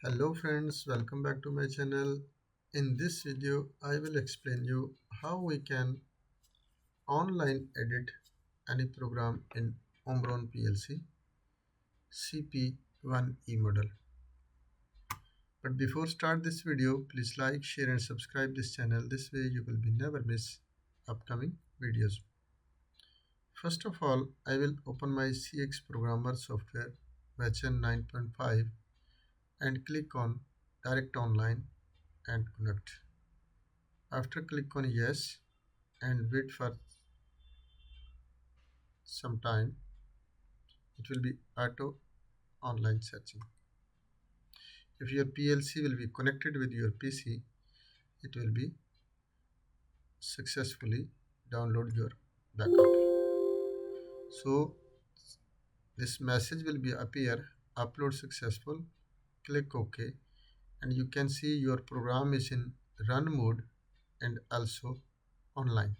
Hello friends, welcome back to my channel. In this video, I will explain you how we can online edit any program in Omron PLC CP1E model. But before start this video, please like, share and subscribe this channel. This way you will be never miss upcoming videos. First of all, I will open my CX Programmer software version 9.5 and click on Direct Online and connect. After click on yes and wait for some time, it will be auto online searching. If your PLC will be connected with your PC, it will be successfully download your backup. So this message will be appear upload successful. Click OK and you can see your program is in run mode and also online.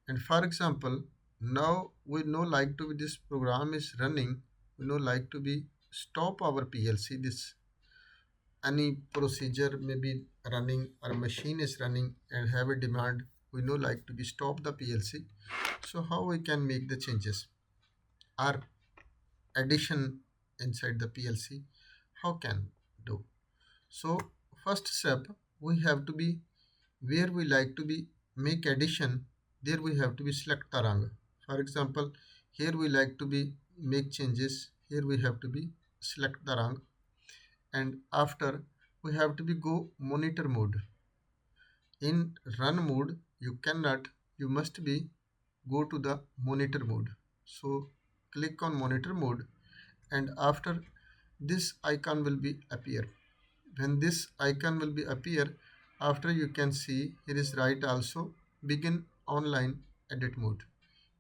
And for example, now we know like to be this program is running, we know like to be stop our PLC. This any procedure may be running or machine is running and have a demand, we know like to be stop the PLC. So how we can make the changes or addition inside the PLC, how can do? So first step, we have to be where we like to be make addition, there we have to be select the rung. For example, here we like to be make changes, here we have to be select the rung, and after we have to be go monitor mode. In run mode you cannot, you must be go to the monitor mode. So click on monitor mode and after this icon will be appear. When this icon will be appear, after you can see here is right also begin online edit mode.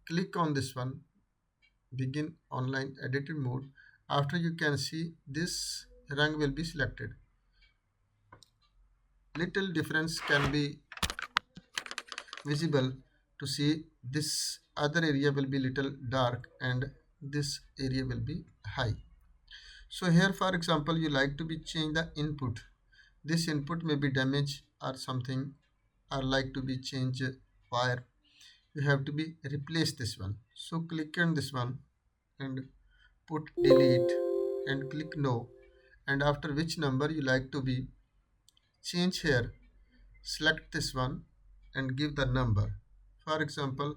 Click on this one, begin online edited mode. After you can see this rung will be selected. Little difference can be visible to see this other area will be little dark and this area will be high. So here for example you like to be change the input. This input may be damaged or something, or like to be change wire, you have to be replace this one. So click on this one and put delete and click no, and after which number you like to be change here, select this one and give the number. For example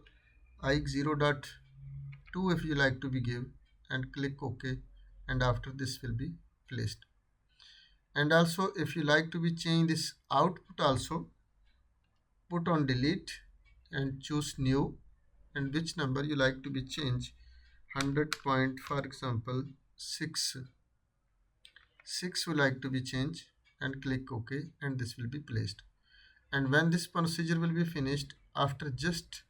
I0.2 if you like to be give and click OK, and after this will be placed. And also if you like to be change this output also, put on delete and choose new, and which number you like to be change 100 point, for example 6 will like to be changed and click OK, and this will be placed. And when this procedure will be finished, after just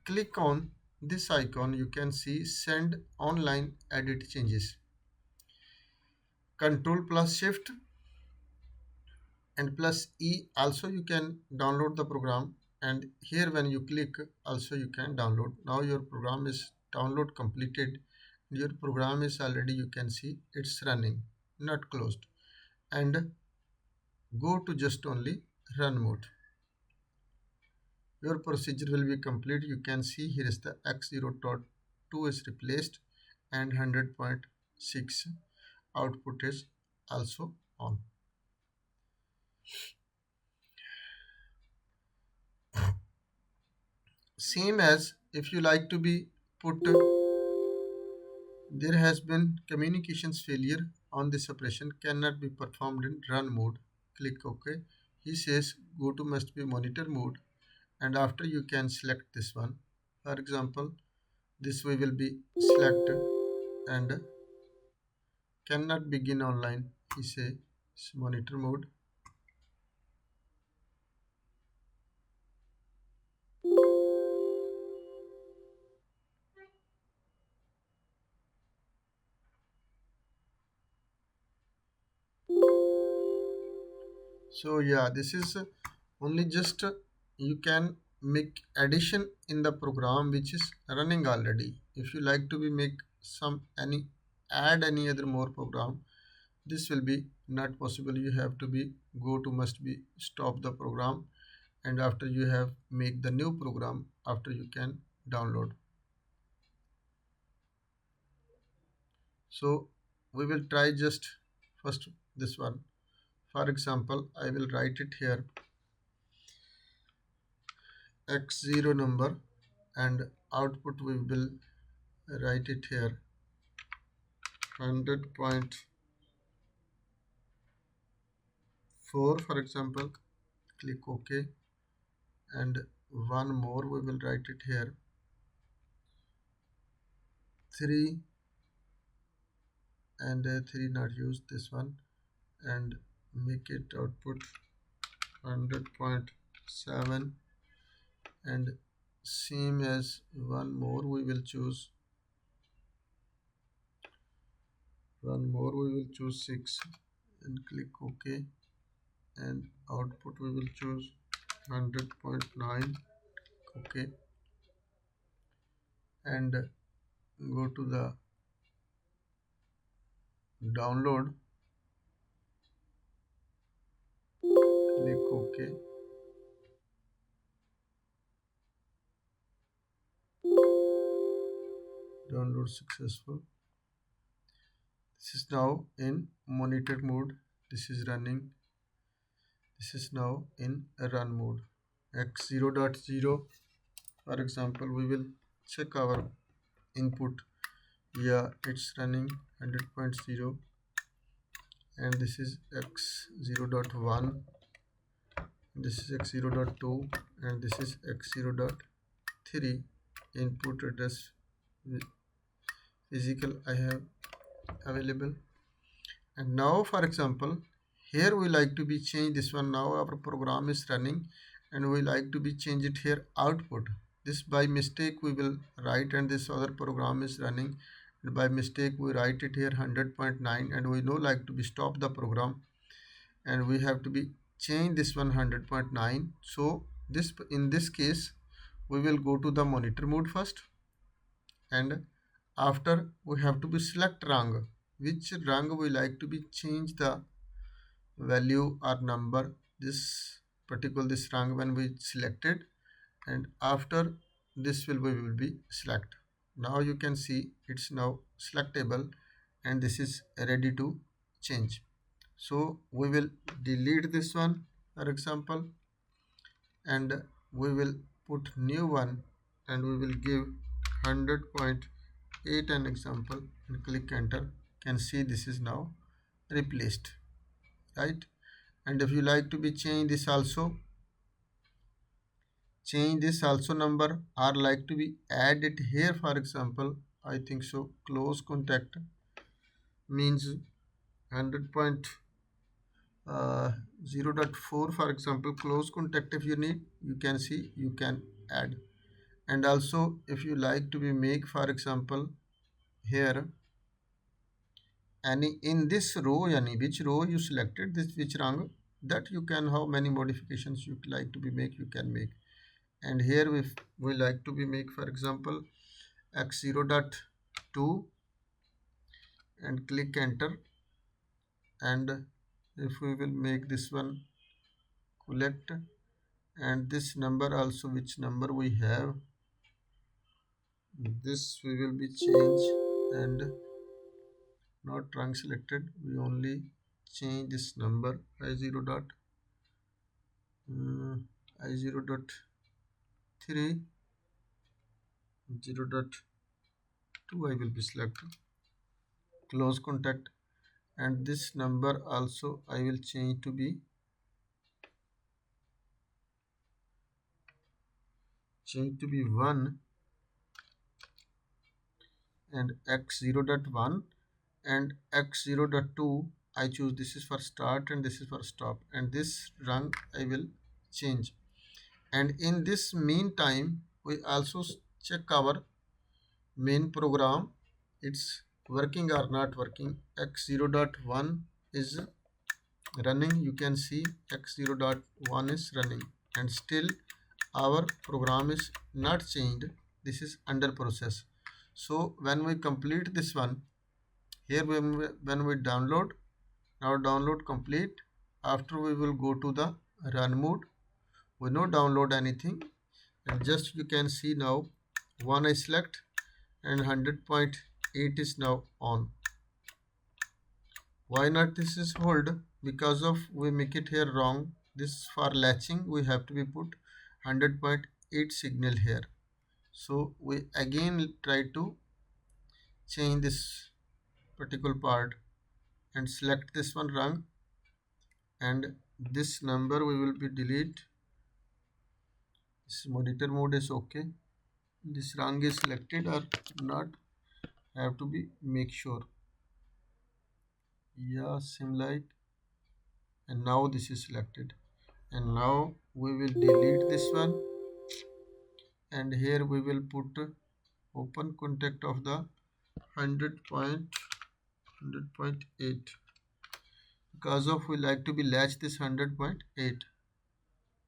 click on this icon you can see send online edit changes. Control plus shift and plus E also you can download the program, and here when you click also you can download. Now your program is download completed, your program is already, you can see it's running, not closed, and go to just only run mode. Your procedure will be complete. You can see here is the x0.2 is replaced and 100.6 output is also on. Same as if you like to be put, there has been communications failure on this operation cannot be performed in run mode. Click OK. He says go to must be monitor mode, and after you can select this one. For example, this way will be selected and cannot begin online. He say monitor mode. So yeah, this is only just you can make addition in the program which is running already. If you like to be make some any add any other more program, this will be not possible. You have to be go to must be stop the program, and after you have make the new program, after you can download. So we will try just first this one. For example, I will write it here x0 number, and output we will write it here 100.4 for example. Click OK, and one more we will write it here 3, and 3 not use this one, and make it output 100.7, and same as one more we will choose 6, and click OK, and output we will choose 100.9. OK, and go to the download, click OK, download successful. This is now in monitor mode, this is running, this is now in run mode. x0.0 for example, we will check our input. Yeah, it's running 100.0, and this is x0.1, this is x0.2, and this is x0.3. Input address physical I have available. And now for example, here we like to be change this one. Now our program is running, and we like to be change it here output. This by mistake we will write, and this other program is running, and by mistake we write it here 100.9, and we know like to be stop the program, and we have to be change this one 100.9. So this in this case we will go to the monitor mode first, and after we have to be select rung, which rung we like to be change the value or number, this particular this rung when we selected, and after this we will be select. Now you can see it's now selectable, and this is ready to change. So we will delete this one for example, and we will put new one, and we will give 100.8 an example, and click enter. Can see this is now replaced, right? And if you like to be change this also number, or like to be add it here for example, I think so close contact means 100.0.4 for example, close contact. If you need, you can see you can add. And also if you like to be make for example here any in this row, yani which row you selected this which rung, that you can how many modifications you like to be make, you can make. And here we like to be make for example x0.2, and click enter. And if we will make this one collect, and this number also which number we have, this we will be change, and not rung selected, we only change this number i0 dot i0 dot 3 0.2 I will be selected close contact, and this number also I will change to be 1, and x0.1 and x0.2 I choose, this is for start and this is for stop, and this rung I will change. And in this meantime we also check our main program, it's working or not working. x0.1 is running, you can see x0.1 is running, and still our program is not changed, this is under process. So when we complete this one here, when we download, Now download complete. After we will go to the run mode. We no download anything, and just you can see now one I select and 100.8 is now on. Why not this is hold? Because of we make it here wrong. This for latching we have to be put 100.8 signal here. So we again try to change this particular part and select this one rung, and this number we will be delete. This monitor mode is okay. This rung is selected or not, have to be make sure. Yeah, sim light, and now this is selected, and now we will delete this one, and here we will put open contact of the 100.8 because of we like to be latch this 100.8.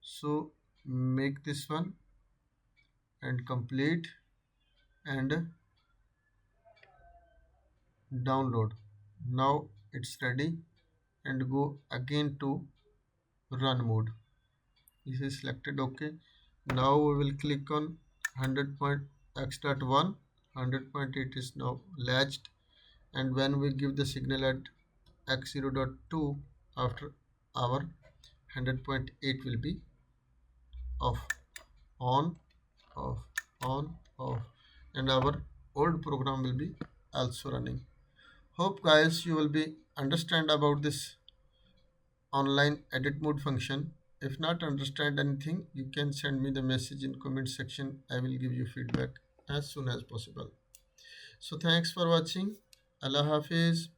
So make this one and complete and download. Now it's ready, and go again to run mode. This is selected okay. Now we will click on 100.x.1. 100.8 is now latched, and when we give the signal at x0.2, after our 100.8 will be off, on, off, on, off, and our old program will be also running. Hope guys you will be understand about this online edit mode function. If not understand anything, you can send me the message in comment section. I will give you feedback as soon as possible. So thanks for watching. Allah Hafiz.